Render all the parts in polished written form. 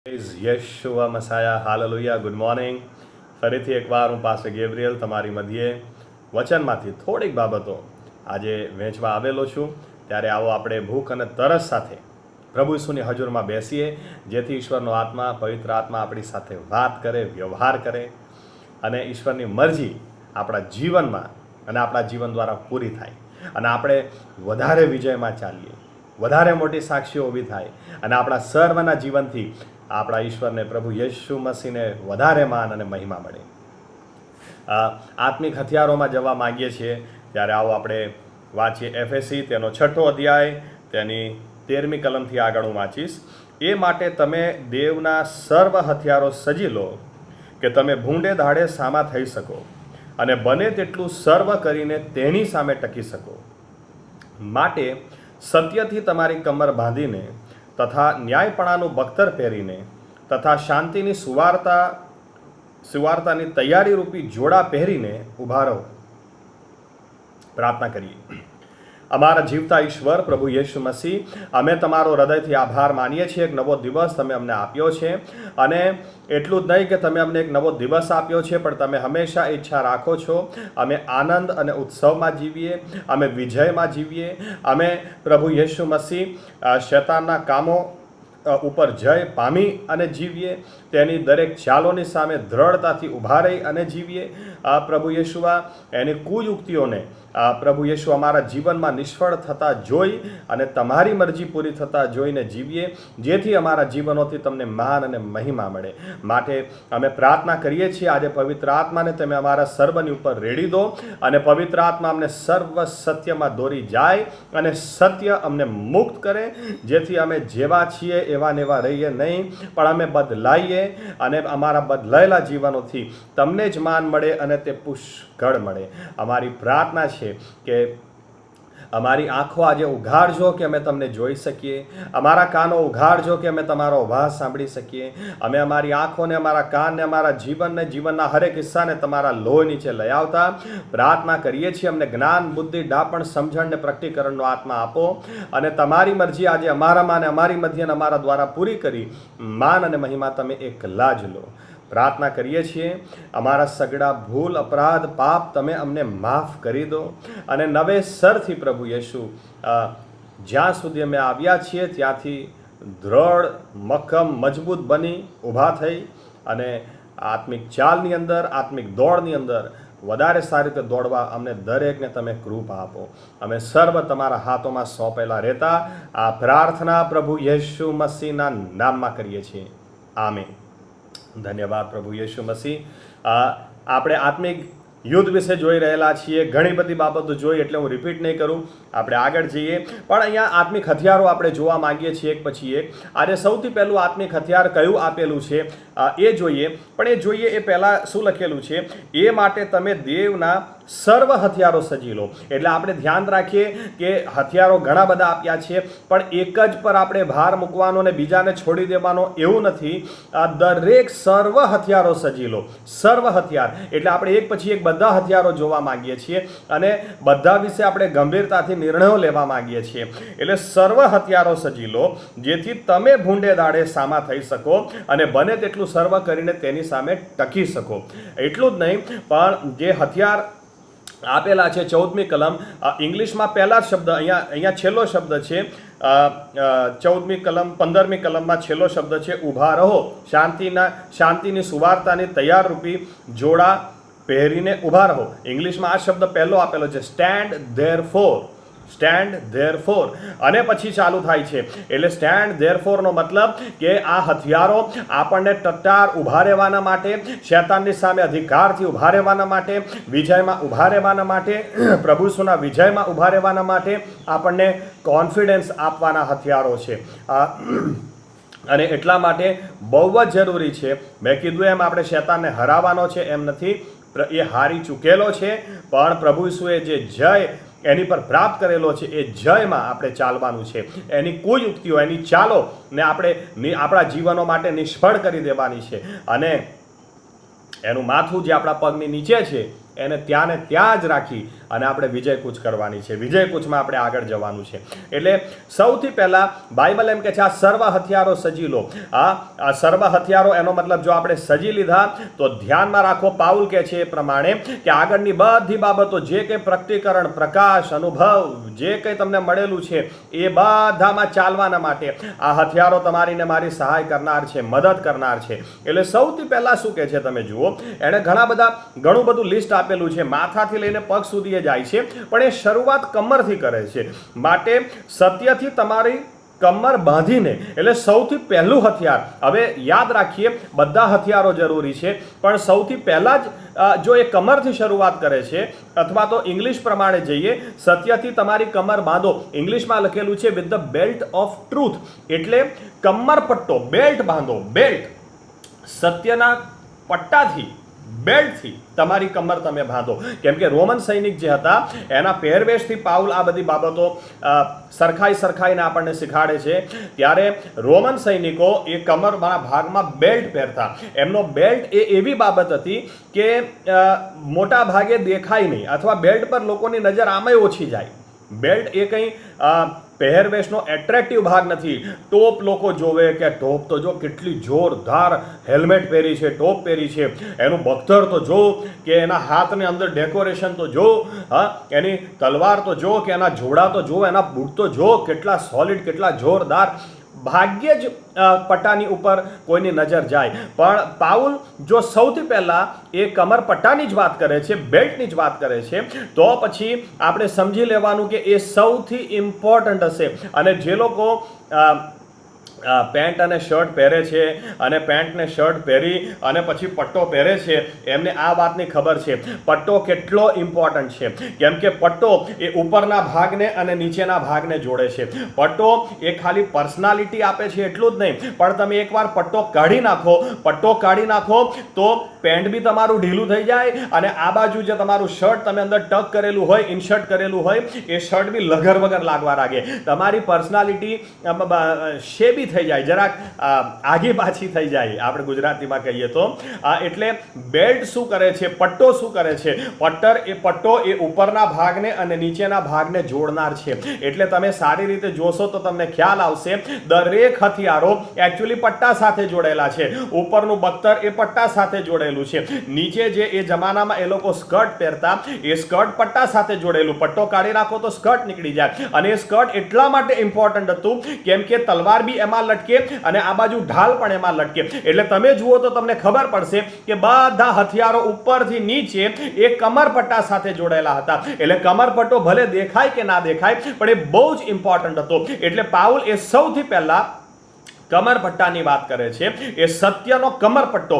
યશુઆ મસાયા hallelujah. Good morning. ફરીથી એકવાર હું પાસ્ટર ગેબ્રિયલ તમારી મધ્યે વચનમાંથી થોડીક બાબતો આજે વહેંચવા આવેલો છું. ત્યારે આવો આપણે ભૂખ અને તરસ સાથે પ્રભુ ઈસુની હજુરમાં બેસીએ, જેથી ઈશ્વરનો આત્મા, પવિત્ર આત્મા આપણી સાથે વાત કરે, વ્યવહાર કરે અને ઈશ્વરની મરજી આપણા જીવનમાં અને આપણા જીવન દ્વારા પૂરી થાય અને આપણે વધારે વિજયમાં ચાલીએ, વધારે મોટી સાક્ષીઓ ઊભી થાય અને આપણા સર્વના જીવનથી આપણા ઈશ્વરને, પ્રભુ યેશુ મસીહને વધારે માન અને મહિમા મળે. આત્મિક હથિયારોમાં જવા માંગીએ છીએ ત્યારે આવો આપણે વાંચીએ એફએસી તેનો 6 અધ્યાય તેની 13મી કલમથી આગળ હું વાંચીશ. એ માટે તમે દેવના સર્વ હથિયારો સજી લો કે તમે ભૂંડે દાડે સામા થઈ શકો અને બને તેટલું સર્વ કરીને તેની સામે ટકી શકો. માટે સત્યથી તમારી કમર બાંધીને તથા ન્યાયપણાનું બખ્તર પહેરીને તથા શાંતિની સુવાર્તાની તૈયારી રૂપી જોડા પહેરીને ઊભા રહો. પ્રાર્થના કરીએ. અમારા જીવતા ઈશ્વર પ્રભુ યેશુ મસીહ, અમે તમારો હૃદયથી આભાર માનીએ છીએ. એક નવો દિવસ તમે અમને આપ્યો છે અને એટલું જ નહીં કે તમે અમને એક નવો દિવસ આપ્યો છે, પણ તમે હંમેશા ઈચ્છા રાખો છો અમે આનંદ અને ઉત્સવમાં જીવીએ, અમે વિજયમાં જીવીએ, અમે પ્રભુ યેશુ મસીહ શૈતાનના કામો ઉપર જય પામી અને જીવીએ, તેની દરેક ચાલોની સામે દ્રઢતાથી ઊભા રહી અને જીવીએ. પ્રભુ યેશુઆ, એની કુયુક્તિઓને પ્રભુ યેશુ અમારા જીવનમાં નિષ્ફળ થતા જોઈ અને તમારી મરજી પૂરી થતા જોઈને જીવીએ, જેથી અમારા જીવનોથી તમને માન અને મહિમા મળે. માટે અમે પ્રાર્થના કરીએ છીએ આજે પવિત્ર આત્માને તમે અમારા સર્વની ઉપર રેડી દો અને પવિત્ર આત્મા અમને સર્વ સત્યમાં દોરી જાય અને સત્ય અમને મુક્ત કરે, જેથી અમે જેવા છીએ એવા ને એવા રહીએ નહીં, પણ અમે બદલાઈએ અને અમારા બદલાયેલા જીવનોથી તમને જ માન મળે અને તે પુષ્કળ મળે. અમારી પ્રાર્થના છે કે અમારી આંખો આજે ઉઘાડજો કે અમે તમને જોઈ શકીએ, અમારા કાનો ઉઘાડજો કે અમે તમારો અવાજ સાંભળી શકીએ. અમે અમારી આંખોને, અમારા કાનને, અમારા જીવનના હરેક હિસ્સાને તમારા લોહી નીચે લઈ આવતા પ્રાર્થના કરીએ છીએ. અમને જ્ઞાન, બુદ્ધિ, ડાપણ, સમજણ ને પ્રકટીકરણનો આત્મા આપો અને તમારી મરજી આજે અમારામાં અને અમારી મધ્ય અને અમારા દ્વારા પૂરી કરી માન અને મહિમા તમે એકલા જ લો. પ્રાર્થના કરીએ છીએ અમારા સગડા ભૂલ, અપરાધ, પાપ તમે અમને માફ કરી દો અને નવેસરથી પ્રભુ યેશુ જ્યાં સુધી અમે આવ્યા છીએ ત્યાંથી દ્રઢ, મક્કમ, મજબૂત બની ઊભા થઈ અને આત્મિક ચાલની અંદર, આત્મિક દોડની અંદર વધારે સારી રીતે દોડવા અમને દરેકને તમે કૃપા આપો. અમે સર્વ તમારા હાથોમાં સોંપેલા રહેતા આ પ્રાર્થના પ્રભુ યેશુ મસીહના નામમાં કરીએ છીએ. આમીન. ધન્યવાદ પ્રભુ યેશુ મસીહ. આપણે આત્મિક યુદ્ધ વિશે જોઈ રહેલા છીએ. ઘણી બધી બાબતો જોઈ એટલે હું રિપીટ નહીં કરું, આપણે આગળ જઈએ. પણ અહીંયા આત્મિક હથિયારો આપણે જોવા માંગીએ છીએ એક પછી એક. આજે સૌથી પહેલું આત્મિક હથિયાર કયું આપેલું છે એ જોઈએ. પણ એ જોઈએ એ પહેલાં શું લખેલું છે? એ માટે તમે દેવના સર્વ હથિયારો સજી લો. એટલે આપણે ધ્યાન રાખીએ કે હથિયારો ઘણા બધા આપ્યા છે, પણ એક જ પર આપણે ભાર મૂકવાનો ને બીજાને છોડી દેવાનો એવું નથી. દરેક સર્વ હથિયારો સજી લો. સર્વ હથિયાર એટલે આપણે એક પછી એક બધા હથિયારો જોવા માંગીએ છીએ અને બધા વિશે આપણે ગંભીરતાથી નિર્ણયો લેવા માંગીએ છીએ. એટલે સર્વ હથિયારો સજી લો, જેથી તમે ભૂંડે દાડે સામા થઈ શકો અને બને તેટલું સર્વ કરીને તેની સામે ટકી શકો. એટલું જ નહીં, પણ જે હથિયાર આપેલા છે 14મી કલમ, ઇંગ્લિશમાં પહેલા શબ્દ, અહીંયા છેલ્લો શબ્દ છે. 14મી કલમ 15મી કલમમાં છેલ્લો શબ્દ છે ઊભા રહો. શાંતિની સુવાર્તાની તૈયાર રૂપી જોડા પહેરીને ઊભા રહો. ઇંગ્લિશમાં આ શબ્દ પહેલો આપેલો છે, સ્ટેન્ડ ધેરફોર. સ્ટેન્ડ ધેરફોર અને પછી ચાલુ થાય છે. એટલે સ્ટેન્ડ ધેરફોરનો મતલબ કે આ હથિયારો આપણને ટટ્ટાર ઊભા રહેવાના માટે, શૈતાનની સામે અધિકારથી ઊભા રહેવાના માટે, વિજયમાં ઊભા રહેવાના માટે, પ્રભુસુના વિજયમાં ઊભા રહેવાના માટે આપણને કોન્ફિડન્સ આપવાના હથિયારો છે. અને એટલા માટે બહુ જ જરૂરી છે. મેં કીધું એમ આપણે શૈતાનને હરાવવાનો છે એમ નથી, એ હારી ચૂકેલો છે, પણ પ્રભુ ઈસુએ જે જય એની પર પ્રાપ્ત કરેલો છે એ જયમાં આપણે ચાલવાનું છે. એની કોઈ યુક્તિઓ, એની ચાલો ને આપણે આપણા જીવનો માટે નિષ્ફળ કરી દેવાની છે અને એનું માથું જે આપણા પગની નીચે છે એને ત્યાં ને ત્યાં જ રાખી અને આપણે વિજય કૂચ કરવાની છે, વિજય કૂચમાં આપણે આગળ જવાનું છે. એટલે સૌથી પહેલાં બાઇબલ એમ કે છે આ સર્વ હથિયારો સજી લો. આ સર્વ હથિયારો એનો મતલબ જો આપણે સજી લીધા તો ધ્યાનમાં રાખો, પાઉલ કહે છે એ પ્રમાણે કે આગળની બધી બાબતો જે કંઈ પ્રકટીકરણ, પ્રકાશ, અનુભવ જે કંઈ તમને મળેલું છે એ બધામાં ચાલવાના માટે આ હથિયારો તમારી ને મારી સહાય કરનાર છે, મદદ કરનાર છે. એટલે સૌથી પહેલાં શું કહે છે તમે જુઓ, એણે ઘણું બધું લિસ્ટ આપેલું છે, માથાથી લઈને પગ સુધી જાય છે, પણ એ શરૂઆત કમરથી કરે છે. માટે સત્યથી તમારી કમર બાંધીને, એટલે સૌથી પહેલું હથિયાર. હવે યાદ રાખીએ બધા હથિયારો જરૂરી છે, પણ સૌથી પહેલાં જ જો એ કમરથી શરૂઆત કરે છે, અથવા તો ઇંગ્લિશ પ્રમાણે જઈએ, સત્યથી તમારી કમર બાંધો. ઇંગ્લિશમાં લખેલું છે with the belt of truth, એટલે કમર પટ્ટો, બેલ્ટ બાંધો. બેલ્ટ સત્યના પટ્ટાથી, બેલ્ટથી તમારી કમર તમે બાંધો. કેમ કે રોમન સૈનિક જે હતા એના પહેરવેશથી પાઉલ આ બધી બાબતો સરખાઈને આપણને શીખાડે છે. ત્યારે રોમન સૈનિકો એ કમરના ભાગમાં બેલ્ટ પહેરતા. એમનો બેલ્ટ એ એવી બાબત હતી કે મોટા ભાગે દેખાય નહીં, અથવા બેલ્ટ પર લોકોની નજર આમાંય ઓછી જાય. બેલ્ટ એ કંઈ પહેરવેશનો એટ્રેક્ટિવ ભાગ નથી. ટોપ લોકો જોવે કે ટોપ તો જો કેટલી જોરદાર હેલ્મેટ પહેરી છે, ટોપ પહેરી છે, એનું બખ્તર તો જો, કે એના હાથની અંદર ડેકોરેશન તો જો, એની તલવાર તો જો, કે એના જોડા તો જો, એના બૂટ તો જો, કેટલા સોલિડ, કેટલા જોરદાર. ભાગ્યે જ પટ્ટાની ઉપર કોઈની નજર જાય. પણ પાઉલ જો સૌથી પહેલાં એ કમર પટ્ટાની જ વાત કરે છે, બેલ્ટની જ વાત કરે છે, તો પછી આપણે સમજી લેવાનું કે એ સૌથી ઇમ્પોર્ટન્ટ હશે. અને જે લોકો પેન્ટ અને શર્ટ પહેરે છે અને પેન્ટને શર્ટ પહેરી અને પછી પટ્ટો પહેરે છે, એમને આ વાતની ખબર છે પટ્ટો કેટલો ઇમ્પોર્ટન્ટ છે. કેમ કે પટ્ટો એ ઉપરના ભાગને અને નીચેના ભાગને જોડે છે. પટ્ટો એ ખાલી પર્સનાલિટી આપે છે એટલું જ નહીં, પણ તમે એકવાર પટ્ટો કાઢી નાખો તો પેન્ટ બી તમારું ઢીલું થઈ જાય, અને આ બાજુ જે તમારું શર્ટ તમે અંદર ટક કરેલું હોય, ઇન્સર્ટ કરેલું હોય, એ શર્ટ બી લગર વગર લાગવા લાગે. તમારી પર્સનાલિટી શેબી થઈ જાય, જરાક આગી પાછી થઈ જાય, આપણે ગુજરાતીમાં કહીએ તો. એટલે બેલ્ટ શું કરે છે, પટ્ટો શું કરે છે, પટ્ટો એ ઉપરના ભાગને અને નીચેના ભાગને જોડનાર છે. એટલે તમે સારી રીતે જોશો તો તમને ખ્યાલ આવશે, દરેક હથિયારો એકચ્યુઅલી પટ્ટા સાથે જોડેલા છે. ઉપરનું બખ્તર એ પટ્ટા સાથે જોડેલું છે. નીચે જે એ જમાનામાં એ લોકો સ્કર્ટ પહેરતા, એ સ્કર્ટ પટ્ટા સાથે જોડેલું. પટ્ટો કાઢી નાખો તો સ્કર્ટ નીકળી જાય. અને એ સ્કર્ટ એટલા માટે ઇમ્પોર્ટન્ટ હતું કેમ કે તલવાર બી એમાં લટકે અને આ બાજુ ઢાલ પણ એમાં લટકે. એટલે તમે જુઓ તો તમને ખબર પડશે કે બધા હથિયારો ઉપરથી નીચે એ કમરપટ્ટા સાથે જોડાયેલા હતા. એટલે કમરપટ્ટો ભલે દેખાય કે ના દેખાય, પણ એ બહુ જ ઇમ્પોર્ટન્ટ હતો. એટલે પાઉલ એ સૌથી પહેલા કમરપટ્ટાની વાત કરે છે. એ સત્યનો કમરપટ્ટો,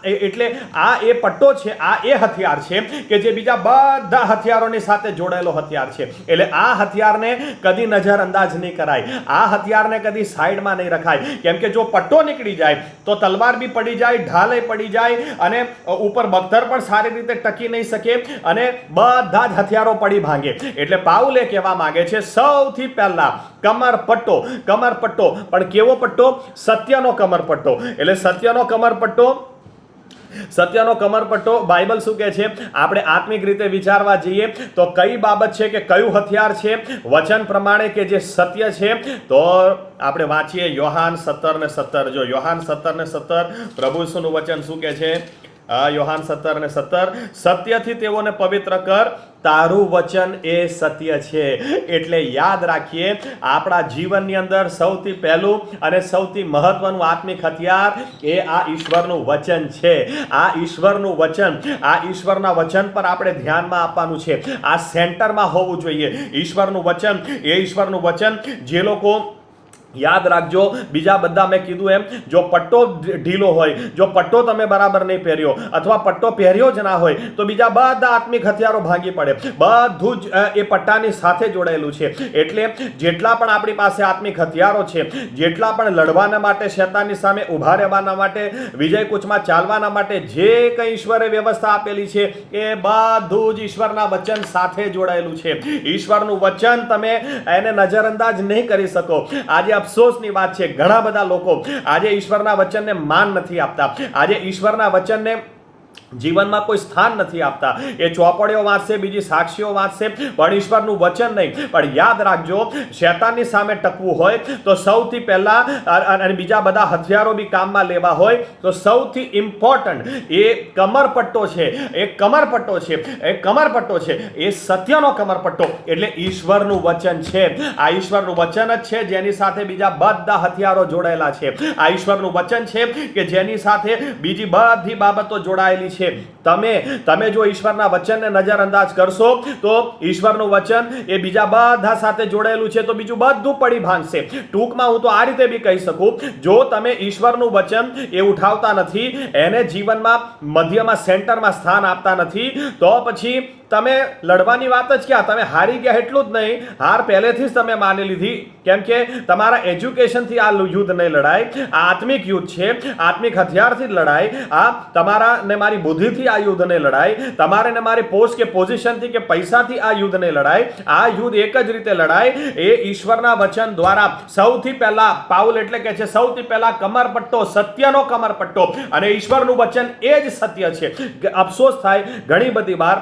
એટલે આ એ પટ્ટો છે, આ એ હથિયાર છે કે જે બીજા બધા હથિયારોની સાથે જોડાયેલો હથિયાર છે. એટલે આ હથિયારને કદી નજરઅંદાજ નહીં કરાય, આ હથિયારને કદી સાઈડમાં નહીં રખાય. કેમ કે જો પટ્ટો નીકળી જાય તો તલવાર બી પડી જાય, ઢાલે પડી જાય, અને ઉપર બખ્તર પણ સારી રીતે ટકી નહીં શકે, અને બધા જ હથિયારો પડી ભાંગે. એટલે પાઉલે કહેવા માંગે છે સૌથી પહેલા કમરપટ્ટો. પણ કેવો પટ્ટો? સત્યનો કમરપટ્ટો. એટલે સત્યનો કમરપટ્ટો બાઇબલ શું કહે છે? આપણે આત્મિક રીતે વિચારવા જઈએ તો કઈ બાબત છે કે કયું હથિયાર છે વચન પ્રમાણે કે જે સત્ય છે? તો આપણે વાંચીએ યોહાન 17:17. જો યોહાન 17:17 પ્રભુ ઈસુનું વચન શું કહે છે? યોહાન 17:17, સત્યથી તેઓને પવિત્ર કર, તારું વચન એ સત્ય છે. એટલે યાદ રાખીએ, આપણા જીવનની અંદર સૌથી પહેલું અને સૌથી મહત્વનું આત્મિક હથિયાર એ આ ઈશ્વરનું વચન છે. આ ઈશ્વરનું વચન, આ ઈશ્વરના વચન પર આપણે ધ્યાનમાં આપવાનું છે. આ સેન્ટરમાં હોવું જોઈએ. ઈશ્વરનું વચન, એ ઈશ્વરનું વચન જે લોકો યાદ રાખજો, બીજા બધા મેં કીધું એમ, જો પટ્ટો ઢીલો હોય, જો પટ્ટો તમે બરાબર નહીં પહેર્યો, અથવા પટ્ટો પહેર્યો જ ના હોય, તો બીજા બધા આત્મિક હથિયારો ભાગી પડે. બધું જ એ પટ્ટાની સાથે જોડાયેલું છે. એટલે જેટલા પણ આપણી પાસે આત્મિક હથિયારો છે, જેટલા પણ લડવાના માટે, શૈતાનની સામે ઊભા રહેવાના માટે, વિજય કૂચમાં ચાલવાના માટે જે કંઈ ઈશ્વરે વ્યવસ્થા આપેલી છે, એ બધું જ ઈશ્વરના વચન સાથે જોડાયેલું છે. ઈશ્વરનું વચન તમે એને નજરઅંદાજ નહીં કરી શકો. આજે અફસોસની વાત છે, ઘણા બધા લોકો આજે ઈશ્વરના વચનને માન નથી આપતા. આજે ઈશ્વરના વચનને જીવનમાં કોઈ સ્થાન નથી આપતા. એ ચોપડીઓ વાંચશે, બીજી સાક્ષીઓ વાંચશે, પણ ઈશ્વરનું વચન નહીં. પણ યાદ રાખજો, શૈતાનની સામે ટકવું હોય તો સૌથી પહેલા, અને બીજા બધા હથિયારો બી કામમાં લેવા હોય તો સૌથી ઇમ્પોર્ટન્ટ એ કમરપટ્ટો છે. એ કમરપટ્ટો છે, એ કમરપટ્ટો છે, એ સત્યનો કમરપટ્ટો એટલે ઈશ્વરનું વચન છે. આ ઈશ્વરનું વચન જ છે જેની સાથે બીજા બધા હથિયારો જોડાયેલા છે. આ ઈશ્વરનું વચન છે કે જેની સાથે બીજી બધી બાબતો જોડાયેલી છે. તમે જો ઈશ્વરના વચનને નજરઅંદાજ કરશો તો ઈશ્વરનું વચન એ બીજા બધા સાથે જોડાયેલું છે તો બીજું બધું પડી ભાંગશે. ટૂંકમાં હું તો આ રીતે બી કહી શકું, જો તમે ઈશ્વરનું વચન એ ઉઠાવતા નથી, એને જીવનમાં મધ્યમાં, સેન્ટરમાં સ્થાન આપતા નથી, તો પછી તમે લડવાની વાત જ ક્યાં? તમે હારી ગયા એટલું જ નહીં, હાર પહેલેથી જ તમે માની લીધી. કેમ કે તમારા એજ્યુકેશનથી આ યુદ્ધ નહીં લડાય. આ આત્મિક યુદ્ધ છે, આત્મિક હથિયારથી જ લડાય. આ તમારા ને મારી બુદ્ધિથી આ યુદ્ધ નહીં લડાય. તમારે ને મારી પોસ્ટ કે પોઝિશનથી કે પૈસાથી આ યુદ્ધ નહીં લડાય. આ યુદ્ધ એક જ રીતે લડાય, એ ઈશ્વરના વચન દ્વારા. સૌથી પહેલા પાઉલ એટલે કે છે, સૌથી પહેલા કમરપટ્ટો, સત્યનો કમરપટ્ટો, અને ઈશ્વરનું વચન એ જ સત્ય છે. અફસોસ થાય ઘણી બધી વાર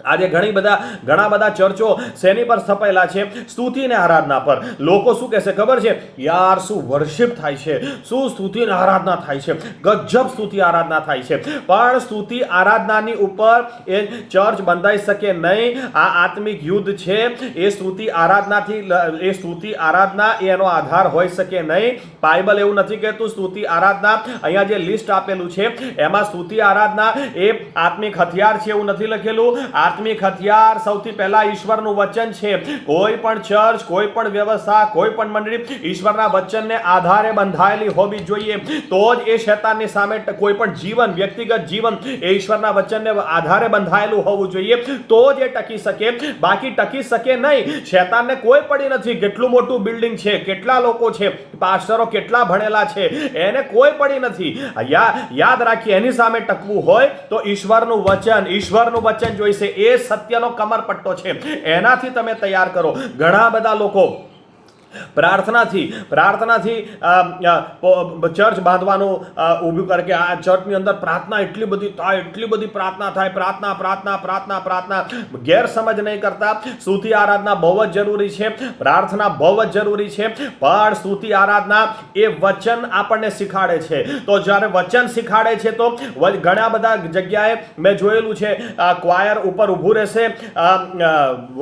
આજે ઘણા બધા ચર્ચો શેની પર સ્થપાયેલા છે? સ્તુતિ અને આરાધના પર. લોકો શું કહેશે ખબર છે? યાર શું વર્શિપ થાય છે, શું સ્તુતિ અને આરાધના થાય છે, ગજબ સ્તુતિ આરાધના થાય છે. પણ સ્તુતિ આરાધનાની ઉપર એ ચર્ચ બંધાઈ શકે નહીં. આ આત્મિક યુદ્ધ છે, એ સ્તુતિ આરાધના એનો આધાર હોઈ શકે નહીં. બાઇબલ એવું નથી કહેતું સ્તુતિ આરાધના. અહીંયા જે લિસ્ટ આપેલું છે એમાં સ્તુતિ આરાધના એ આત્મિક હથિયાર છે એવું નથી લખેલું. આત્મિક હથિયાર સૌથી પહેલા ઈશ્વરનું વચન છે. કોઈ પણ ચર્ચ, કોઈ પણ વ્યવસ્થા, કોઈ પણ મંડળી ઈશ્વરના વચનને આધારે બંધાયેલી હોવી જોઈએ. તો જ એ શૈતાનની સામે, કોઈ પણ જીવન, વ્યક્તિગત જીવન એ ઈશ્વરના વચનને આધારે બંધાયેલું હોવું જોઈએ. તો જ એ ટકી શકે, બાકી ટકી શકે નહીં. શૈતાનને કોઈ પડી નથી. કેટલું મોટું બિલ્ડિંગ છે, કેટલા લોકો છે, પાસ્ટરો કેટલા ભણેલા છે, એને કોઈ પડી નથી. યાદ રાખીએ, એની સામે ટકવું હોય તો ઈશ્વરનું વચન જોઈશે. એ સત્યનો કમરપટ્ટો છે, એનાથી તમે તૈયાર કરો. ઘણા બધા લોકો પ્રાર્થનાથી ચર્ચ બાંધવાનું ઊભું કરે કે આ ચર્ચની અંદર પ્રાર્થના એટલી બધી પ્રાર્થના થાય, પ્રાર્થના. ગેરસમજ નહીં કરતા. સ્તુતિ આરાધના બહુ જ જરૂરી છે, પ્રાર્થના બહુ જ જરૂરી છે, પણ સ્તુતિ આરાધના એ વચન આપણને શીખાડે છે. તો જ્યારે વચન શીખાડે છે તો ઘણા બધા જગ્યાએ મેં જોયેલું છે, ક્વાયર ઉપર ઊભું રહેશે,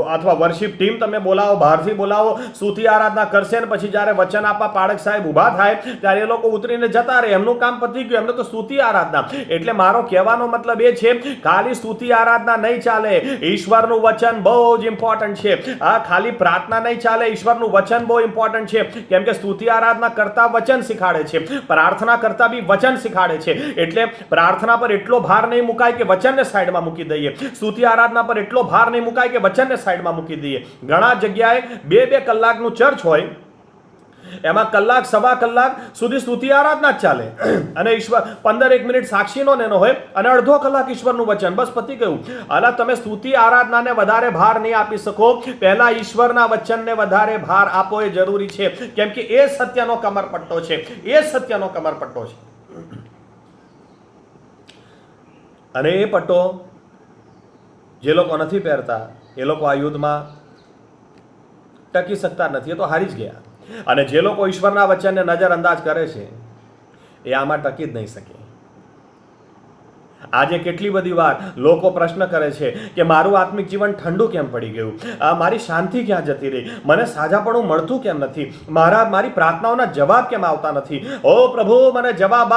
અથવા વર્શિપ ટીમ તમે બોલાવો, બહારથી બોલાવો, સ્તુતિ આરાધના કરશે, ને પછી જ્યારે વચન આપવા પાળક સાહેબ ઊભા થાય ત્યારે એ લોકો ઉતરીને જતા રહે. એમનું કામ પતી ગયું, એમને તો સ્તુતિ આરાધના. એટલે મારો કહેવાનો મતલબ એ છે, ખાલી સ્તુતિ આરાધના નહીં ચાલે, ઈશ્વરનું વચન બહુ જ ઇમ્પોર્ટન્ટ છે. ખાલી પ્રાર્થના નહીં ચાલે, ઈશ્વરનું વચન બહુ ઇમ્પોર્ટન્ટ છે. કેમ કે સ્તુતિ આરાધના કરતા વચન શીખાડે છે, પ્રાર્થના કરતા બી વચન શીખાડે છે. એટલે પ્રાર્થના પર એટલો ભાર નહીં મુકાય કે વચનને સાઈડમાં મૂકી દઈએ. સ્તુતિ આરાધના પર એટલો ભાર નહીં મુકાય કે વચનને સાઈડમાં મૂકી દઈએ. ઘણા જગ્યાએ 2-2 કલાકનું ચર્ચ હોય, એમાં કલાક, સવા કલાક સુધી સ્તુતિ આરાધના જ ચાલે, અને ઈશ્વર 15-1 મિનિટ સાક્ષીનો નેનો હોય, અને અડધો કલાક ઈશ્વરનું વચન. બસ પતી ગયું. અને તમે સ્તુતિ આરાધનાને વધારે ભાર નહીં આપી શકો. પહેલા ઈશ્વરના વચનને વધારે ભાર આપવો એ જરૂરી છે. કેમ કે એ સત્યનો કમરપટ્ટો છે, એ સત્યનો કમરપટ્ટો છે. અને એ પટ્ટો જે લોકો નથી પહેરતા એ લોકો આ યુદ્ધમાં ટકી શકતા નથી, એ તો હારી જ ગયા. અને જે લોકો ઈશ્વરના વચનને નજરઅંદાજ કરે છે એ આમાં ટકી જ નહીં શકે. આજે કેટલી બધી વાર લોકો પ્રશ્ન કરે છે કે મારું આત્મિક જીવન ઠંડુ કેમ પડી ગયું, મારી શાંતિ ક્યાં જતી રહી, મને સાજાપણું મળતું કેમ નથી, મારી પ્રાર્થનાઓના જવાબ કેમ આવતા નથી. ઓ પ્રભુ, મને જવાબ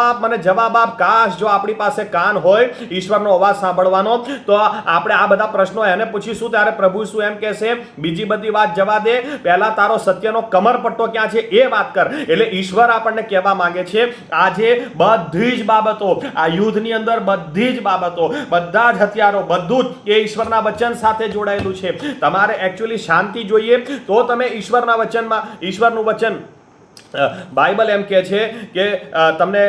આપ. કાશ જો આપણી પાસે કાન હોય ઈશ્વરનો અવાજ સાંભળવાનો, તો આપણે આ બધા પ્રશ્નો એને પૂછીશું ત્યારે પ્રભુ શું એમ કહેશે? બીજી બધી વાત જવા દે, પહેલા તારો સત્યનો કમરપટ્ટો ક્યાં છે એ વાત કર. એટલે ઈશ્વર આપણને કહેવા માંગે છે, આજે બધી જ બાબતો, આ યુદ્ધની અંદર બધી જ બાબતો, બધા જ હથિયારો, બધું જ એ ઈશ્વરના વચન સાથે જોડાયેલું છે. તમારે એકચ્યુઅલી શાંતિ જોઈએ તો તમે ઈશ્વરના વચનમાં, ઈશ્વરનું વચન બાઇબલ એમ કહે છે કે તમને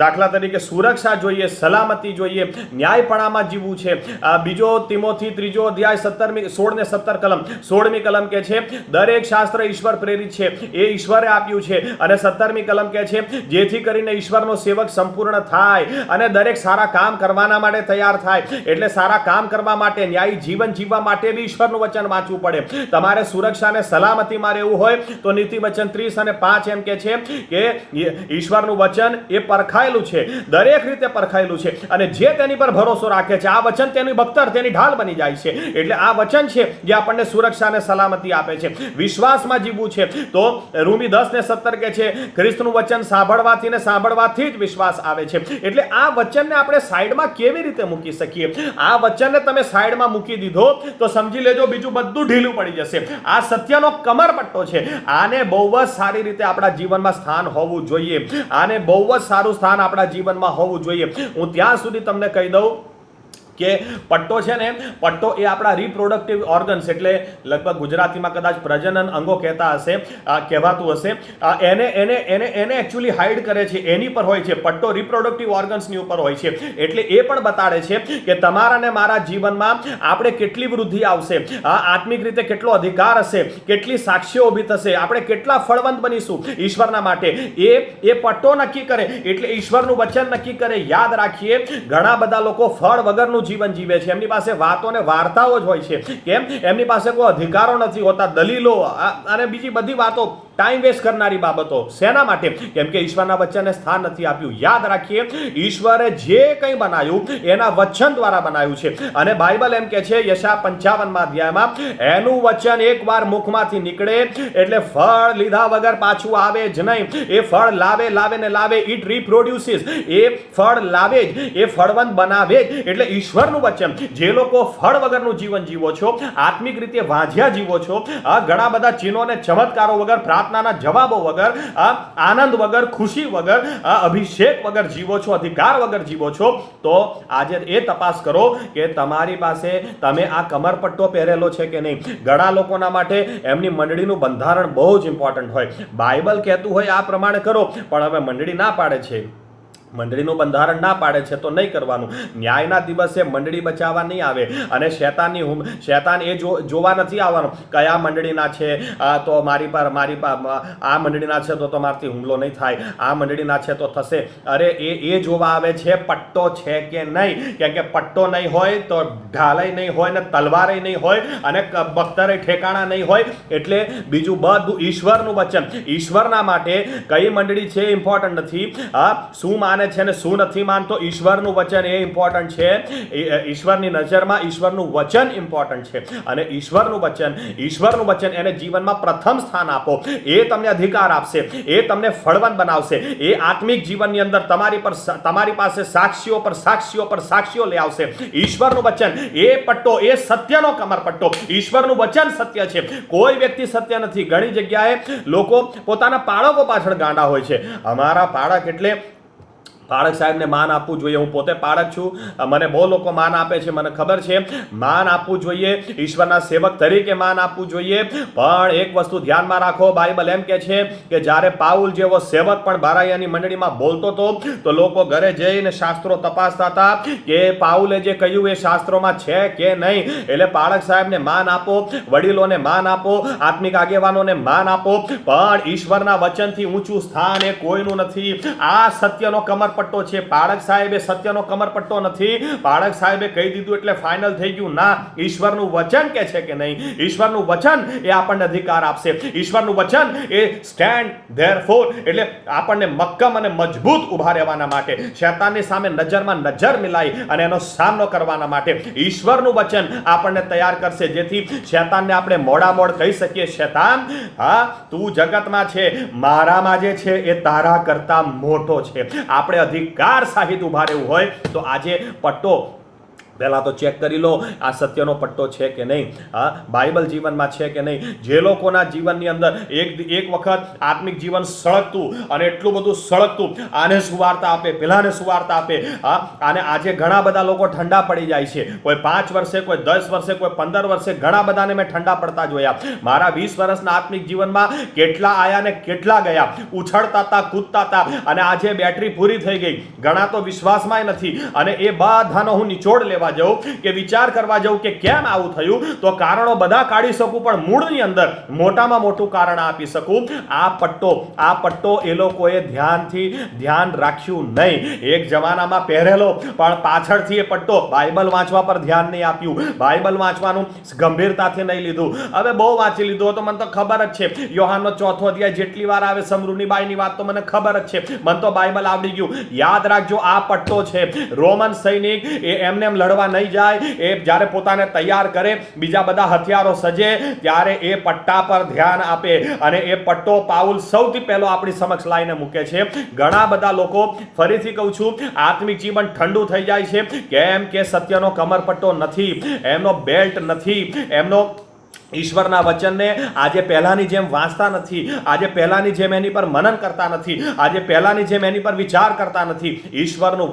દાખલા તરીકે સુરક્ષા જોઈએ, સલામતી જોઈએ, ન્યાયપણામાં જીવવું છે. બીજો તિમોથી 3 અધ્યાય 16 ને 17 કલમ 16મી કલમ કહે છે દરેક શાસ્ત્ર ઈશ્વર પ્રેરિત છે, એ ઈશ્વરે આપ્યું છે. અને 17મી કલમ કહે છે જેથી કરીને ઈશ્વરનો સેવક સંપૂર્ણ થાય અને દરેક સારા કામ કરવાના માટે તૈયાર થાય. એટલે સારા કામ કરવા માટે, ન્યાયી જીવન જીવવા માટે બી ઈશ્વરનું વચન વાંચવું પડે. તમારે સુરક્ષા અને સલામતીમાં રહેવું હોય તો નીતિ વચન 30 અને 5 એમ કે છે કે ઈશ્વરનું વચન એ પરખાયેલું છે, દરેક રીતે પરખાયેલું છે, અને જે તેની પર ભરોસો રાખે છે આ વચન તેની બખ્તર, તેની ઢાલ બની જાય છે. એટલે આ વચન છે જે આપણને સુરક્ષા અને સલામતી આપે છે. વિશ્વાસમાં જીવવું છે તો રોમી 10 ને 17 કે છે ખ્રિસ્તનું વચન સાંભળવાથી ને સાંભળવાથી જ વિશ્વાસ આવે છે. એટલે આ વચનને આપણે સાઈડમાં કેવી રીતે મૂકી શકીએ? આ વચનને તમે સાઈડમાં મૂકી દીધો તો સમજી લેજો બીજું બધું ઢીલું પડી જશે. આ સત્યનો કમરપટ્ટો છે. આને બહુ જ સારી રીતે આપણા જીવનમાં સ્થાન હોવું જોઈએ. આને બહુ જ સારું સ્થાન આપણા જીવનમાં હોવું જોઈએ. હું ત્યાં સુધી તમને કહી દઉં કે પટ્ટો છે ને, પટ્ટો એ આપણા રિપ્રોડક્ટિવ ઓર્ગન્સ, એટલે લગભગ ગુજરાતીમાં કદાચ પ્રજનન અંગો કહેતા હશે, કહેવાતું હશે. એને એકચ્યુઅલી હાઇડ કરે છે, એની પર હોય છે. પટ્ટો રિપ્રોડક્ટિવ ઓર્ગન્સની ઉપર હોય છે. એટલે એ પણ બતાડે છે કે તમારા ને મારા જીવનમાં આપણે કેટલી વૃદ્ધિ આવશે, આત્મિક રીતે કેટલો અધિકાર હશે, કેટલી સાક્ષીઓ ઊભી થશે, આપણે કેટલા ફળવંત બનીશું ઈશ્વરના માટે, એ પટ્ટો નક્કી કરે. એટલે ઈશ્વરનું વચન નક્કી કરે. યાદ રાખીએ, ઘણા બધા લોકો ફળ વગરનું જીવન જીવે છે. એમની પાસે વાતો ને વાર્તાઓ જ હોય છે. કેમ? એમની પાસે કોઈ અધિકારો નથી હોતા, દલીલો અને બીજી બધી વાતો, ટાઈમ વેસ્ટ કરનારી બાબતો. શેના માટે? કેમ કે ઈશ્વરના વચનને સ્થાન નથી આપ્યું. યાદ રાખીએ, ઈશ્વરે જે કંઈ બનાવ્યું એના વચન દ્વારા બનાવ્યું છે. અને બાઇબલ એમ કે છે યશા 55મા અધ્યાયમાં એનું વચન એકવાર મુખમાંથી નીકળે એટલે ફળ લીધા વગર પાછું આવે જ નહીં. એ ફળ લાવે ને લાવે. ઇટ રિપ્રોડ્યુસિસ. એ ફળ લાવે જ, એ ફળવંત બનાવે જ. એટલે ઈશ્વરનું વચન, જે લોકો ફળ વગરનું જીવન જીવો છો, આત્મિક રીતે વાંઝ્યા જીવો છો, ઘણા બધા ચિહ્નો અને ચમત્કારો વગર, પ્રાર્થનાના જવાબો વગર, આનંદ વગર, ખુશી વગર, અભિષેક વગર જીવો છો, અધિકાર વગર જીવો છો, તો આજે એ તપાસ કરો કે તમારી પાસે તમે આ કમરપટ્ટો પહેરેલો છે કે નહીં. ઘણા લોકોના માટે એમની મંડળીનું બંધારણ બહુ જ ઇમ્પોર્ટન્ટ હોય. બાઇબલ કહેતું હોય આ પ્રમાણે કરો, પણ હવે મંડળી ના પાડે છે, મંડળીનું બંધારણ ના પાડે છે તો નહીં કરવાનું. ન્યાયના દિવસે મંડળી બચાવવા નહીં આવે. અને શેતાન એ જોવા નથી આવવાનો કયા મંડળીના છે તો મારી પર આ મંડળીના છે તો તમારાથી હુમલો નહીં થાય, આ મંડળીના છે તો થશે. અરે એ જોવા આવે છે પટ્ટો છે કે નહીં. કેમ કે પટ્ટો નહીં હોય તો ઢાલય નહીં હોય ને તલવારે નહીં હોય અને બખ્તરે ઠેકાણા નહીં હોય. એટલે બીજું બધું ઈશ્વરનું વચન, ઈશ્વરના માટે કઈ મંડળી છે ઇમ્પોર્ટન્ટ નથી. શું માને છે ને શું નથી માનતો, ઈશ્વરનું વચન એ ઇમ્પોર્ટન્ટ છે. ઈશ્વરની નજરમાં ઈશ્વરનું વચન ઇમ્પોર્ટન્ટ છે. અને ઈશ્વરનું વચન એને જીવનમાં પ્રથમ સ્થાન આપો. એ તમને અધિકાર આપશે, એ તમને ફળવંત બનાવશે. એ આત્મિક જીવનની અંદર તમારી પાસે સાક્ષીઓ પર સાક્ષીઓ લઈ આવશે. ઈશ્વરનું વચન એ પટ્ટો, એ સત્યનો કમરપટ્ટો. ઈશ્વરનું વચન સત્ય છે, કોઈ વ્યક્તિ સત્ય નથી. ઘણી જગ્યાએ લોકો પોતાના પાળકો પાછળ ગાંડા હોય છે. અમારા પાળક એટલે પાળક સાહેબને માન આપવું જોઈએ. હું પોતે પાળક છું, મને બહુ લોકો માન આપે છે, મને ખબર છે. માન આપવું જોઈએ, ઈશ્વરના સેવક તરીકે માન આપવું જોઈએ. પણ એક વસ્તુ ધ્યાનમાં રાખો, બાઇબલ એમ કે છે કે જ્યારે પાઉલ જેવો સેવક પણ બારાયાની મંડળીમાં બોલતો હતો તો લોકો ઘરે જઈને શાસ્ત્રો તપાસતા હતા કે પાઉલે જે કહ્યું એ શાસ્ત્રોમાં છે કે નહીં. એટલે પાળક સાહેબને માન આપો, વડીલોને માન આપો, આત્મિક આગેવાનોને માન આપો, પણ ઈશ્વરના વચનથી ઊંચું સ્થાન એ કોઈનું નથી. આ સત્યનો કમર પટ્ટો છે. પાળક સાહેબે સત્યનો કમરપટ્ટો નથી. પાળક સાહેબે કહી દીધું એટલે ફાઇનલ થઈ ગયું ના. ઈશ્વરનું વચન કે છે કે નહીં, ઈશ્વરનું વચન એ આપણને અધિકાર આપશે. ઈશ્વરનું વચન એ સ્ટેન્ડ ધેરફોર, એટલે આપણને મક્કમ અને મજબૂત ઉભા રહેવાના માટે, શૈતાનની સામે નજરમાં નજર મિલાઈ અને એનો સામનો કરવાના માટે ઈશ્વરનું વચન આપણને તૈયાર કરશે. જેથી શૈતાનને આપણે મોડામોડ કહી શકીએ, શૈતાન તું જગતમાં છે, મારામાં જે છે એ તારા કરતા મોટો છે. આપણે અધિકાર સાહિત ઉભા રહેવું હોય તો આજે પટ્ટો પહેલાં તો ચેક કરી લો આ સત્યનો પટ્ટો છે કે નહીં, હા બાઇબલ જીવનમાં છે કે નહીં. જે લોકોના જીવનની અંદર એક વખત આત્મિક જીવન સળગતું અને એટલું બધું સળગતું, આને સુવાર્તા આપે, પેલાને સુવાર્તા આપે, હા અને આજે ઘણા બધા લોકો ઠંડા પડી જાય છે. કોઈ 5 વર્ષે, કોઈ 10 વર્ષે, કોઈ 15 વર્ષે, ઘણા બધાને મેં ઠંડા પડતા જોયા. મારા 20 વર્ષના આત્મિક જીવનમાં કેટલા આયા ને કેટલા ગયા, ઉછળતા હતા, કૂદતા હતા, અને આજે બેટરી પૂરી થઈ ગઈ. ઘણા તો વિશ્વાસમાં નથી. અને એ બધાનો હું નિચોડ લેવા જાઉં કે વિચાર કરવા જાઉં કે કેમ આવું થયું, તો કારણો બધા કાઢી શકું, પણ મૂળની અંદર મોટામાં મોટું કારણ આપી શકું. આ પટ્ટો એ લોકોએ ધ્યાન રાખ્યું નહીં. એક જમાનામાં પહેરેલો, પણ પાછળથી એ પટ્ટો બાઇબલ વાંચવા પર ધ્યાન નહીં આપ્યું, બાઇબલ વાંચવાનું ગંભીરતાથી નહીં લીધું. હવે બહુ વાંચી લીધું તો મને તો ખબર જ છે, યોહાનનો 4થો અધ્યાય જેટલી વાર આવે સમરૂની બાઈની વાત તો મને ખબર જ છે, મને તો બાઇબલ આવડી ગયું. યાદ રાખજો, આ પટ્ટો છે. રોમન સૈનિક એ એમને એમ લડવા નહીં જાય, એ જ્યારે પોતાને તૈયાર કરે, બીજા બધા હથિયારો સજે, ત્યારે એ પટ્ટા પર ધ્યાન આપે. અને એ પટ્ટો પાઉલ સૌથી પહેલો આપણી સમક્ષ લાઈને મૂકે છે. ઘણા બધા લોકો, ફરીથી કહું છું, આત્મિક જીવન ઠંડુ થઈ જાય છે. કેમ કે સત્યનો કમરપટ્ટો નથી, એમનો બેલ્ટ નથી, એમનો ઈશ્વરના વચનને આજે પહેલાની જેમ વાંચતા નથી, આજે પહેલાની જેમ એની પર મનન કરતા નથી, આજે પહેલાની જેમ એની પર વિચાર કરતા નથી. ઈશ્વરનું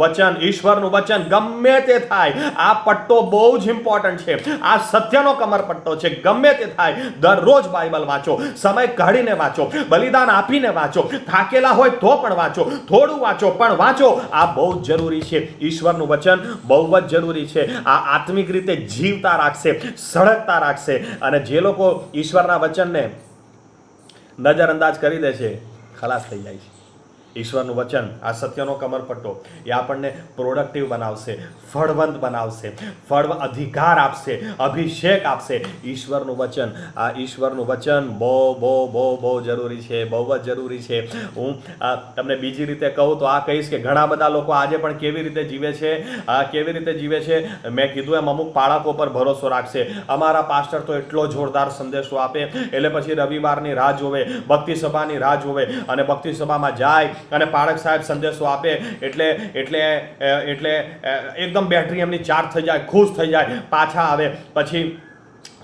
વચન ગમે તે થાય, આ પટ્ટો બહુ જ ઇમ્પોર્ટન્ટ છે. આ સત્યનો કમરપટ્ટો છે. ગમે તે થાય, દરરોજ બાઇબલ વાંચો, સમય કાઢીને વાંચો, બલિદાન આપીને વાંચો, થાકેલા હોય તો પણ વાંચો, થોડું વાંચો પણ વાંચો. આ બહુ જ જરૂરી છે. ઈશ્વરનું વચન બહુ જ જરૂરી છે. આ આત્મિક રીતે જીવતા રાખશે, સળગતા રાખશે. અને જે લોકો ઈશ્વરના વચનને નજરઅંદાજ કરી દે છે, ખલાસ થઈ જાય છે. ઈશ્વરનું વચન, આ સત્યનો કમરપટ્ટો, એ આપણને પ્રોડક્ટિવ બનાવશે, ફળવંત બનાવશે, અધિકાર આપશે, અભિષેક આપશે. ઈશ્વરનું વચન, આ ઈશ્વરનું વચન બહુ જરૂરી છે, બહુ જ જરૂરી છે. હું તમને બીજી રીતે કહું તો આ કહીશ કે ઘણા બધા લોકો આજે પણ કેવી રીતે જીવે છે, મેં કીધું એમ અમુક પાળકો પર ભરોસો રાખશે. અમારા પાસ્ટર તો એટલો જોરદાર સંદેશો આપે, એટલે પછી રવિવારની રાહ જોવે, ભક્તિ સભાની રાહ જોવે, અને ભક્તિ સભામાં જાય અને પાળક સાહેબ સંદેશો આપે એટલે એકદમ બેટરી એમની ચાર્જ થઈ જાય, ખુશ થઈ જાય, પાછા આવે. પછી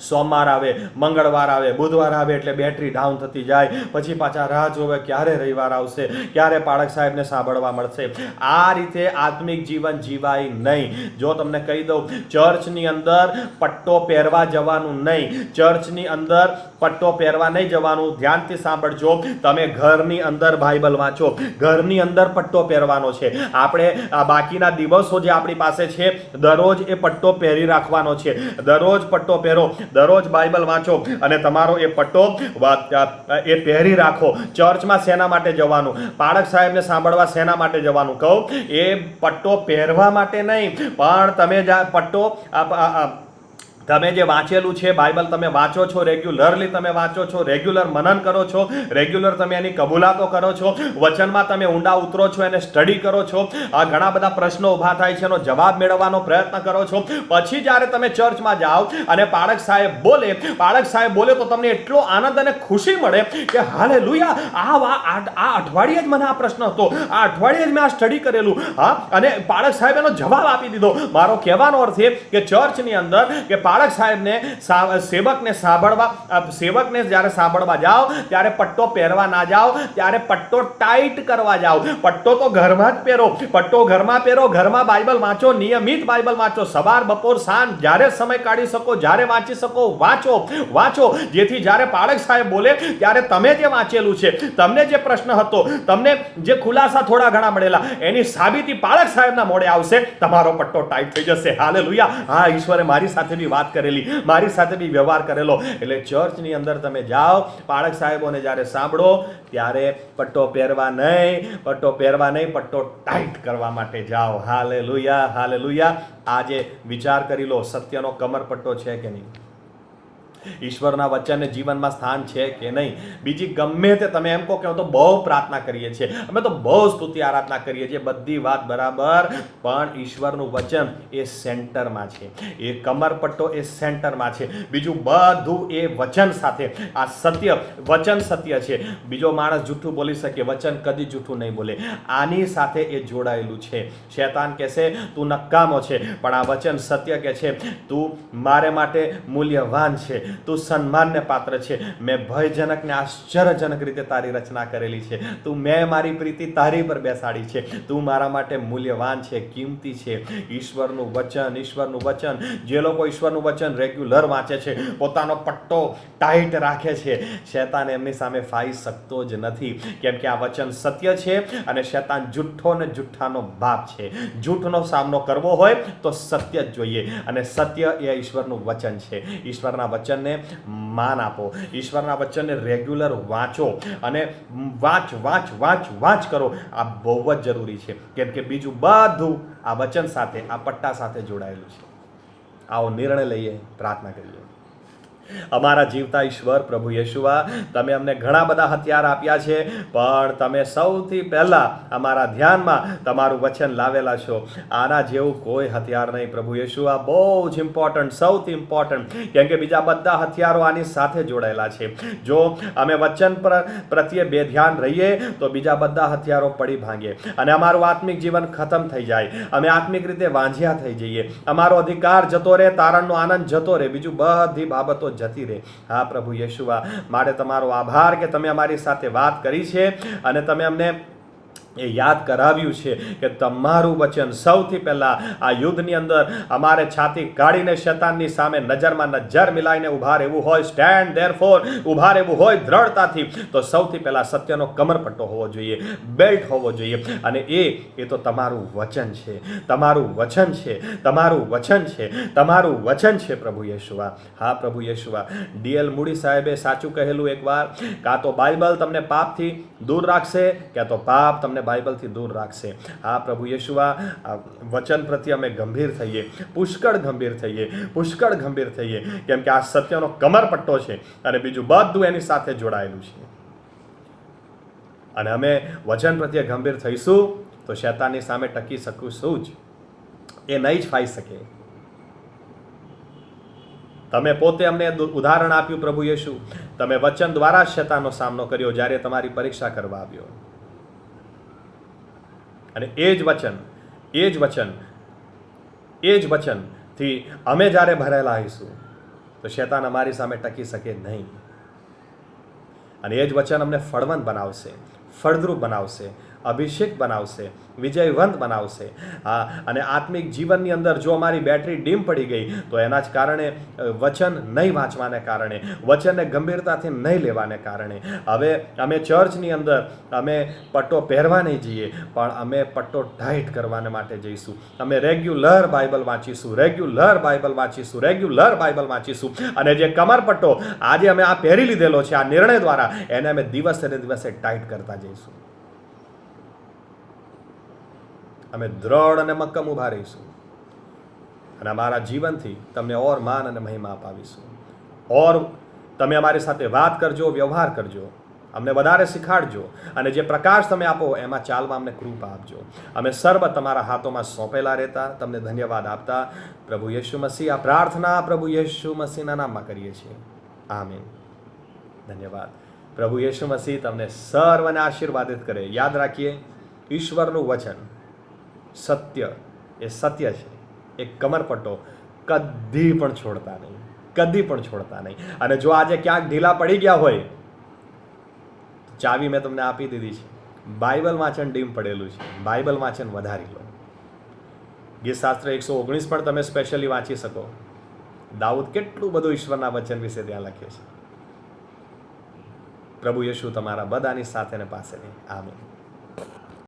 સોમવાર આવે, મંગળવાર આવે, બુધવાર આવે એટલે બેટરી ડાઉન થતી જાય. પછી પાછા રાહ જોવે ક્યારે રવિવાર આવશે, ક્યારે પાળક સાહેબને સાંભળવા મળશે. આ રીતે આત્મિક જીવન જીવાય નહીં. જો તમને કહી દઉં, ચર્ચની અંદર પટ્ટો પહેરવા જવાનું નહીં, ચર્ચની અંદર પટ્ટો પહેરવા નહીં જવાનું. ધ્યાનથી સાંભળજો, તમે ઘરની અંદર બાઇબલ વાંચો, ઘરની અંદર પટ્ટો પહેરવાનો છે. આપણે આ બાકીના દિવસો જે આપણી પાસે છે, દરરોજ એ પટ્ટો પહેરી રાખવાનો છે. દરરોજ પટ્ટો પહેરો, દરરોજ બાઇબલ વાંચો, અને તમારો એ પટ્ટો એ પહેરી રાખો. ચર્ચમાં શેના માટે જવાનું, પાળક સાહેબને સાંભળવા શેના માટે જવાનું કહું, એ પટ્ટો પહેરવા માટે નહીં, પણ તમે પટ્ટો તમે જે વાંચેલું છે બાઇબલ તમે વાંચો છો, રેગ્યુલરલી તમે વાંચો છો, રેગ્યુલર મનન કરો છો, રેગ્યુલર તમે એની કબૂલાતો કરો છો, વચનમાં તમે ઊંડા ઉતરો છો, એને સ્ટડી કરો છો. આ ઘણા બધા પ્રશ્નો ઊભા થાય છે, એનો જવાબ મેળવવાનો પ્રયત્ન કરો છો. પછી જ્યારે તમે ચર્ચમાં જાઓ અને પાળક સાહેબ બોલે તો તમને એટલો આનંદ અને ખુશી મળે કે હાલેલુયા, આ અઠવાડિયે જ મને આ પ્રશ્ન હતો, આ અઠવાડિયે જ મેં આ સ્ટડી કરેલું, હા, અને પાળક સાહેબ એનો જવાબ આપી દીધો. મારો કહેવાનો અર્થ એ કે ચર્ચની અંદર કે પાળક સાહેબને સેવકને જ્યારે સાંભળવા જાઓ ત્યારે પટ્ટો પહેરવા ના જાઓ, ત્યારે પટ્ટો ટાઈટ કરવા જાઓ. પટ્ટો તો ઘરમાં જ પહેરો, પટ્ટો ઘરમાં પહેરો, ઘરમાં બાઇબલ વાંચો, નિયમિત બાઇબલ વાંચો, સવાર બપોર સાંજ જ્યારે સમય કાઢી શકો, જ્યારે વાંચી શકો વાંચો, જેથી જ્યારે પાળક સાહેબ બોલે ત્યારે તમે જે વાંચેલું છે, તમને જે પ્રશ્ન હતો, તમને જે ખુલાસા થોડા ઘણા મળેલા, એની સાબિતી પાળક સાહેબના મોઢે આવશે, તમારો પટ્ટો ટાઈટ થઈ જશે. હાલેલુયા. હા, ઈશ્વરે મારી સાથે બી વાત કરેલી, મારી સાથે બી વ્યવહાર કરેલો. એટલે ચર્ચની અંદર તમે જાઓ, પાળક સાહેબોને જ્યારે સાંભળો ત્યારે પટ્ટો પહેરવા નહીં, પટ્ટો ટાઈટ કરવા માટે જાઓ. હાલેલુયા. આજે વિચાર કરી લો, સત્યનો કમરપટ્ટો છે કે નહીં? ઈશ્વરના વચનને જીવનમાં સ્થાન છે કે નહીં? બીજી ગમે તે તમે એમ કહો કે તો બહુ પ્રાર્થના કરીએ છીએ, અમે તો બહુ સ્તુતિ આરાધના કરીએ છીએ, બધી વાત બરાબર, પણ ઈશ્વરનું વચન એ સેન્ટરમાં છે, એ કમરપટ્ટો એ સેન્ટરમાં છે, બીજું બધું એ વચન સાથે, આ સત્ય, વચન સત્ય છે. બીજો માણસ જૂઠું બોલી શકે, વચન કદી જૂઠું નહીં બોલે, આની સાથે એ જોડાયેલું છે. શૈતાન કહેશે તું નકામો છે, પણ આ વચન સત્ય કે છે તું મારે માટે મૂલ્યવાન છે, તું સન્માનને પાત્ર છે, મેં ભયજનક ને આશ્ચર્યજનક રીતે તારી રચના કરેલી છે, તું મેં મારી પ્રીતિ તારી પર બેસાડી છે, તું મારા માટે મૂલ્યવાન છે, કિંમતી છે. ઈશ્વરનું વચન, ઈશ્વરનું વચન, જે લોકો ઈશ્વરનું વચન રેગ્યુલર વાંચે છે, પોતાનો પટ્ટો ટાઈટ રાખે છે, શૈતાન એમની સામે ફાઈ શકતો જ નથી, કેમ કે આ વચન સત્ય છે અને શૈતાન જુઠ્ઠો ને જુઠ્ઠાનો બાપ છે. જૂઠનો સામનો કરવો હોય તો સત્ય જ જોઈએ, અને સત્ય એ ઈશ્વરનું વચન છે. ઈશ્વરના વચનને માન આપો, ઈશ્વરના વચનને રેગ્યુલર વાંચો અને વાંચ કરો. આ બહુ જ જરૂરી છે, કેમ કે બીજું બધું આ વચન સાથે, આ પટ્ટા સાથે જોડાયેલું છે. આવો નિર્ણય લઈએ, પ્રાર્થના કરીએ. અમારા જીવતા ઈશ્વર પ્રભુ યેશુઆ, તમે અમને ઘણા બધા હથિયાર આપ્યા છે, પણ તમે સૌથી પહેલા અમારા ધ્યાનમાં તમારું વચન લાવેલા છો. આના જેવું કોઈ હથિયાર નહીં પ્રભુ યેશુઆ, બહુ જ ઇમ્પોર્ટન્ટ, સૌથી ઇમ્પોર્ટન્ટ, કેમ કે બીજા બધા હથિયારો આની સાથે જોડાયેલા છે. જો અમે વચન પ્રત્યે બેધ્યાન રહીએ તો બીજા બધા હથિયારો પડી ભાંગે અને અમારું આત્મિક જીવન ખતમ થઈ જાય, અમે આત્મિક રીતે વાંઝ્યા થઈ જઈએ, અમારો અધિકાર જતો રહે, તારણનો આનંદ જતો રહે, બીજું બધી બાબતો જતી રહે. હા પ્રભુ યેશુઆ, માટે તમારો આભાર કે તમે અમારી સાથે વાત કરી છે અને તમે અમને એ યાદ કરાવ્યું છે કે તમારું વચન સૌથી પહેલાં આ યુદ્ધની અંદર અમારે છાતી કાઢીને શૈતાનની સામે નજરમાં નજર મિલાઈને ઊભા રહેવું હોય, સ્ટેન્ડ ધેરફોર, ઊભા રહેવું હોય દ્રઢતાથી, તો સૌથી પહેલાં સત્યનો કમરપટ્ટો હોવો જોઈએ, બેલ્ટ હોવો જોઈએ, અને એ તો તમારું વચન છે, તમારું વચન છે, તમારું વચન છે, તમારું વચન છે પ્રભુ યેશુઆ. હા પ્રભુ યેશુઆ, ડીએલ મૂડી સાહેબે સાચું કહેલું એકવાર, કાં તો બાઇબલ તમને પાપથી દૂર રાખશે, કાં તો પાપ તમને બાઇબલથી દૂર રાખશે. હા પ્રભુ યેશુઆ, વચન પ્રત્યે અમે ગંભીર થઈએ, પુષ્કળ ગંભીર થઈએ, પુષ્કળ ગંભીર થઈએ, કેમ કે આ સત્યનો કમરપટ્ટો છે અને બીજું બધું એની સાથે જોડાયેલું છે. અને અમે વચન પ્રત્યે ગંભીર થઈશું તો શૈતાનની સામે ટકી શકીશું જ, એ નહીં જ ફાઈ શકે. તમે પોતે અમને ઉદાહરણ આપ્યું પ્રભુ યેશુ, તમે વચન દ્વારા શૈતાનનો સામનો કર્યો જ્યારે તમારી પરીક્ષા કરવા આવ્યો, અને એ જ વચનથી અમે જ્યારે ભરેલા આવીશું તો શૈતાન અમારી સામે ટકી શકે નહીં. અને એ જ વચન અમને ફળવંત બનાવશે, ફળદ્રુપ બનાવશે, અભિષેક બનાવશે, વિજયવંત બનાવશે. અને આત્મિક જીવનની અંદર જો અમારી બેટરી ડીમ પડી ગઈ તો એના જ કારણે વચન નહીં વાંચવાને કારણે, વચનને ગંભીરતાથી નહીં લેવાને કારણે હવે અમે ચર્ચની અંદર અમે પટ્ટો પહેરવા નહીં જઈએ, પણ અમે પટ્ટો ટાઈટ કરવાને માટે જઈશું. અમે રેગ્યુલર બાઇબલ વાંચીશું, રેગ્યુલર બાઇબલ વાંચીશું, રેગ્યુલર બાઇબલ વાંચીશું. અને જે કમરપટ્ટો આજે અમે આ પહેરી લીધેલો છે આ નિર્ણય દ્વારા, એને અમે દિવસે ને દિવસે ટાઈટ કરતા જઈશું. અમે દ્રઢ અને મક્કમ ઊભા રહીશું અને અમારા જીવનથી તમને ઓર માન અને મહિમા અપાવીશું. ઓર તમે અમારી સાથે વાત કરજો, વ્યવહાર કરજો, અમને વધારે શીખાડજો, અને જે પ્રકાશ તમે આપો એમાં ચાલવા અમને કૃપા આપજો. અમે સર્વ તમારા હાથોમાં સોંપેલા રહેતા તમને ધન્યવાદ આપતા પ્રભુ યેશુ મસીહ આ પ્રાર્થના પ્રભુ યેશુ મસીહના નામમાં કરીએ છીએ. આમીન. ધન્યવાદ. પ્રભુ યેશુ મસીહ તમને સર્વને આશીર્વાદિત કરે. યાદ રાખીએ, ઈશ્વરનું વચન સત્ય, એ સત્ય છે, એ કમરપટ્ટો કદી પણ છોડતા નહીં, કદી પણ છોડતા નહીં. અને જો આજે ક્યાંક ઢીલા પડી ગયા હોય, ચાવી મેં તમને આપી દીધી છે. બાઇબલ વાંચન ડીમ પડેલું છે, બાઇબલ વાંચન વધારી લો. ગીતશાસ્ત્ર 119 પણ તમે સ્પેશિયલી વાંચી શકો. દાઉદ કેટલું બધું ઈશ્વરના વચન વિશે ત્યાં લખ્યું છે. પ્રભુ યેશુ તમારા બધાની સાથે ને પાસે નહીં. આમીન.